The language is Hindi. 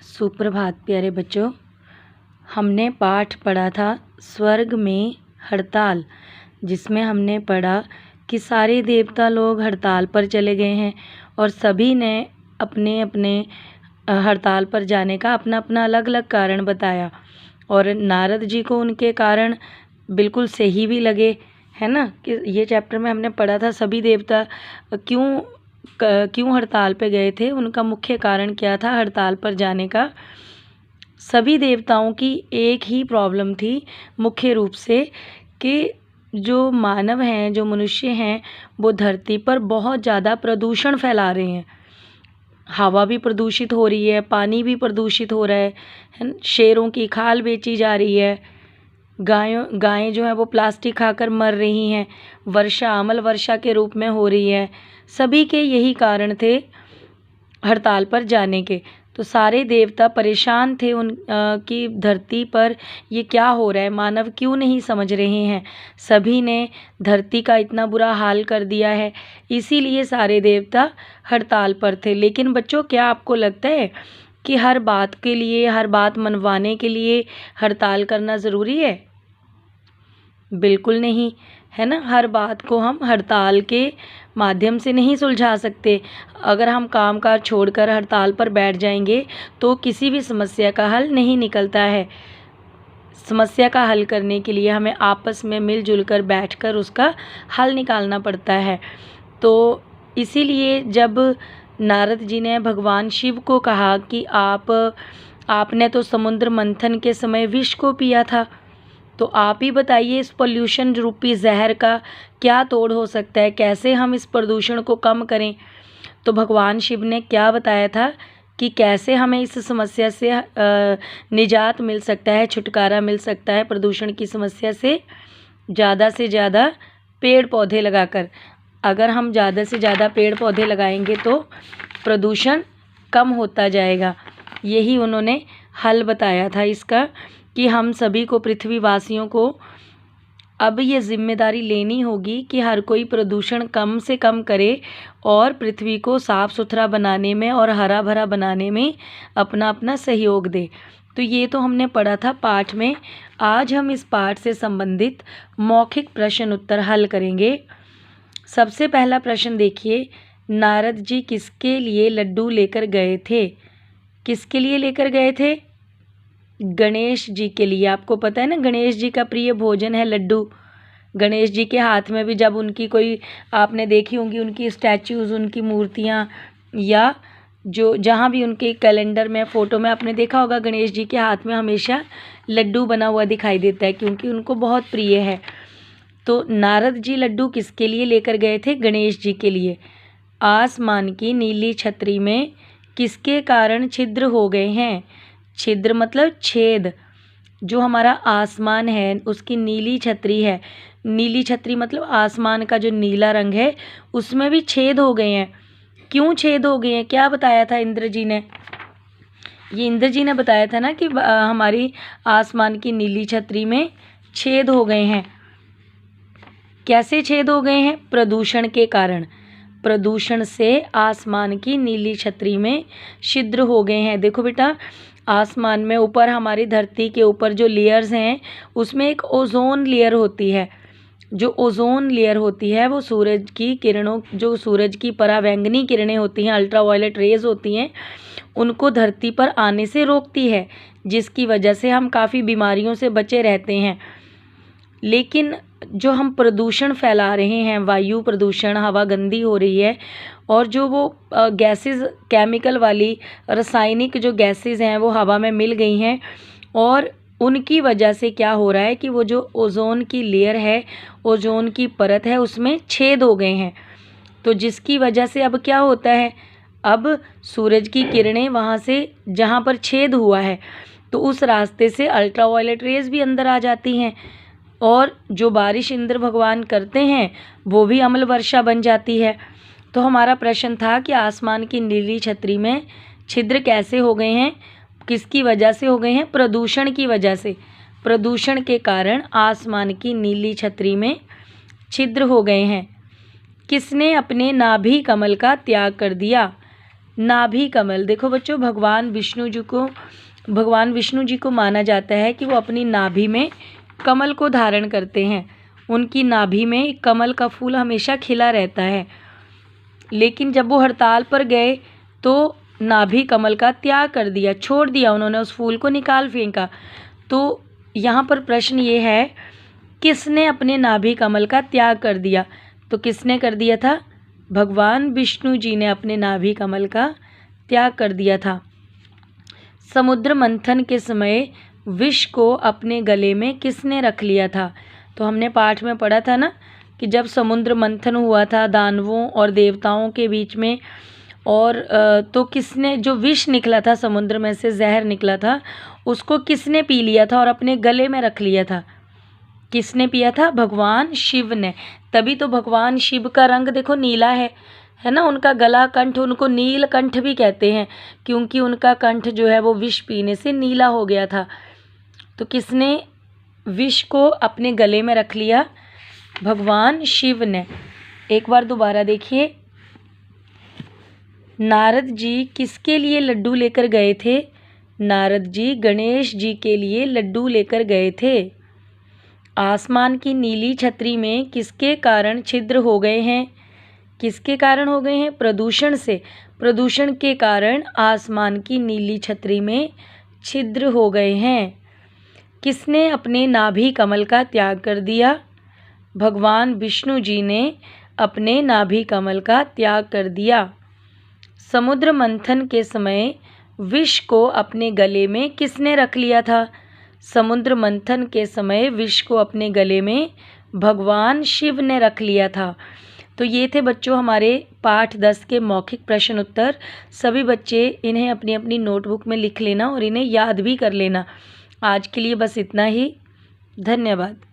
सुप्रभात प्यारे बच्चों। हमने पाठ पढ़ा था स्वर्ग में हड़ताल, जिसमें हमने पढ़ा कि सारे देवता लोग हड़ताल पर चले गए हैं और सभी ने अपने अपने हड़ताल पर जाने का अपना अपना अलग अलग कारण बताया और नारद जी को उनके कारण बिल्कुल सही भी लगे, है ना। कि ये चैप्टर में हमने पढ़ा था सभी देवता क्यों हड़ताल पे गए थे, उनका मुख्य कारण क्या था हड़ताल पर जाने का। सभी देवताओं की एक ही प्रॉब्लम थी मुख्य रूप से कि जो मानव हैं, जो मनुष्य हैं, वो धरती पर बहुत ज़्यादा प्रदूषण फैला रहे हैं। हवा भी प्रदूषित हो रही है, पानी भी प्रदूषित हो रहा है। शेरों की खाल बेची जा रही है, गायें जो है वो प्लास्टिक खाकर मर रही हैं, वर्षा अम्ल वर्षा के रूप में हो रही है। सभी के यही कारण थे हड़ताल पर जाने के। तो सारे देवता परेशान थे कि धरती पर ये क्या हो रहा है, मानव क्यों नहीं समझ रहे हैं। सभी ने धरती का इतना बुरा हाल कर दिया है, इसीलिए सारे देवता हड़ताल पर थे। लेकिन बच्चों, क्या आपको लगता है कि हर बात के लिए, हर बात मनवाने के लिए हड़ताल करना ज़रूरी है? बिल्कुल नहीं, है ना। हर बात को हम हड़ताल के माध्यम से नहीं सुलझा सकते। अगर हम कामकाज छोड़कर हड़ताल पर बैठ जाएंगे तो किसी भी समस्या का हल नहीं निकलता है। समस्या का हल करने के लिए हमें आपस में मिलजुल कर बैठकर उसका हल निकालना पड़ता है। तो इसीलिए जब नारद जी ने भगवान शिव को कहा कि आपने तो समुद्र मंथन के समय विष को पिया था, तो आप ही बताइए इस पोल्यूशन रूपी जहर का क्या तोड़ हो सकता है, कैसे हम इस प्रदूषण को कम करें। तो भगवान शिव ने क्या बताया था कि कैसे हमें इस समस्या से निजात मिल सकता है, छुटकारा मिल सकता है प्रदूषण की समस्या से ज़्यादा पेड़ पौधे लगाकर। अगर हम ज़्यादा से ज़्यादा पेड़ पौधे लगाएंगे तो प्रदूषण कम होता जाएगा। यही उन्होंने हल बताया था इसका, कि हम सभी को, पृथ्वीवासियों को, अब ये जिम्मेदारी लेनी होगी कि हर कोई प्रदूषण कम से कम करे और पृथ्वी को साफ़ सुथरा बनाने में और हरा भरा बनाने में अपना अपना सहयोग दे। तो ये तो हमने पढ़ा था पाठ में। आज हम इस पाठ से संबंधित मौखिक प्रश्न उत्तर हल करेंगे। सबसे पहला प्रश्न देखिए, नारद जी किसके लिए लड्डू लेकर गए थे? किसके लिए लेकर गए थे? गणेश जी के लिए। आपको पता है ना, गणेश जी का प्रिय भोजन है लड्डू। गणेश जी के हाथ में भी जब उनकी कोई, आपने देखी होंगी उनकी स्टैच्यूज़, उनकी मूर्तियाँ, या जो जहाँ भी उनके कैलेंडर में, फ़ोटो में आपने देखा होगा, गणेश जी के हाथ में हमेशा लड्डू बना हुआ दिखाई देता है, क्योंकि उनको बहुत प्रिय है। तो नारद जी लड्डू किसके लिए लेकर गए थे? गणेश जी के लिए। आसमान की नीली छतरी में किसके कारण छिद्र हो गए हैं? छिद्र मतलब छेद। जो हमारा आसमान है उसकी नीली छतरी है, नीली छतरी मतलब आसमान का जो नीला रंग है उसमें भी छेद हो गए हैं। क्यों छेद हो गए हैं? क्या बताया था इंद्र जी ने? ये इंद्र जी ने बताया था ना कि हमारी आसमान की नीली छतरी में छेद हो गए हैं। कैसे छेद हो गए हैं? प्रदूषण के कारण। प्रदूषण से आसमान की नीली छतरी में छिद्र हो गए हैं। देखो बेटा, आसमान में ऊपर, हमारी धरती के ऊपर जो लेयर्स हैं उसमें एक ओजोन लेयर होती है। जो ओजोन लेयर होती है वो सूरज की किरणों, जो सूरज की परावैंगनी किरणें होती हैं, अल्ट्रावायलेट रेज होती हैं, उनको धरती पर आने से रोकती है, जिसकी वजह से हम काफ़ी बीमारियों से बचे रहते हैं। लेकिन जो हम प्रदूषण फैला रहे हैं, वायु प्रदूषण, हवा गंदी हो रही है, और जो वो गैसेस, केमिकल वाली रासायनिक जो गैसेस हैं वो हवा में मिल गई हैं, और उनकी वजह से क्या हो रहा है कि वो जो ओजोन की लेयर है, ओजोन की परत है, उसमें छेद हो गए हैं। तो जिसकी वजह से अब क्या होता है, अब सूरज की किरणें वहाँ से, जहाँ पर छेद हुआ है, तो उस रास्ते से अल्ट्रावायलेट रेज भी अंदर आ जाती हैं, और जो बारिश इंद्र भगवान करते हैं वो भी अम्ल वर्षा बन जाती है। तो हमारा प्रश्न था कि आसमान की नीली छतरी में छिद्र कैसे हो गए हैं, किसकी वजह से हो गए हैं? प्रदूषण की वजह से। प्रदूषण के कारण आसमान की नीली छतरी में छिद्र हो गए हैं। किसने अपने नाभि कमल का त्याग कर दिया? नाभि कमल, देखो बच्चों भगवान विष्णु जी को माना जाता है कि वो अपनी नाभि में कमल को धारण करते हैं। उनकी नाभि में कमल का फूल हमेशा खिला रहता है। लेकिन जब वो हड़ताल पर गए तो नाभि कमल का त्याग कर दिया, छोड़ दिया उन्होंने, उस फूल को निकाल फेंका। तो यहाँ पर प्रश्न ये है, किसने अपने नाभि कमल का त्याग कर दिया? तो किसने कर दिया था? भगवान विष्णु जी ने अपने नाभि कमल का त्याग कर दिया था। समुद्र मंथन के समय विष को अपने गले में किसने रख लिया था? तो हमने पाठ में पढ़ा था ना कि जब समुद्र मंथन हुआ था दानवों और देवताओं के बीच में, और तो किसने, जो विष निकला था समुद्र में से, जहर निकला था, उसको किसने पी लिया था और अपने गले में रख लिया था? किसने पिया था? भगवान शिव ने। तभी तो भगवान शिव का रंग देखो नीला है ना, उनका गला कंठ, उनको नीलकंठ भी कहते हैं क्योंकि उनका कंठ जो है वो विष पीने से नीला हो गया था। तो किसने विष को अपने गले में रख लिया? भगवान शिव ने। एक बार दोबारा देखिए, नारद जी किसके लिए लड्डू लेकर गए थे? नारद जी गणेश जी के लिए लड्डू लेकर गए थे। आसमान की नीली छतरी में किसके कारण छिद्र हो गए हैं? किसके कारण हो गए हैं? प्रदूषण से। प्रदूषण के कारण आसमान की नीली छतरी में छिद्र हो गए हैं। किसने अपने नाभि कमल का त्याग कर दिया? भगवान विष्णु जी ने अपने नाभि कमल का त्याग कर दिया। समुद्र मंथन के समय विष को अपने गले में किसने रख लिया था? समुद्र मंथन के समय विष को अपने गले में भगवान शिव ने रख लिया था। तो ये थे बच्चों हमारे पाठ 10 के मौखिक प्रश्न उत्तर। सभी बच्चे इन्हें अपनी अपनी नोटबुक में लिख लेना और इन्हें याद भी कर लेना। आज के लिए बस इतना ही। धन्यवाद।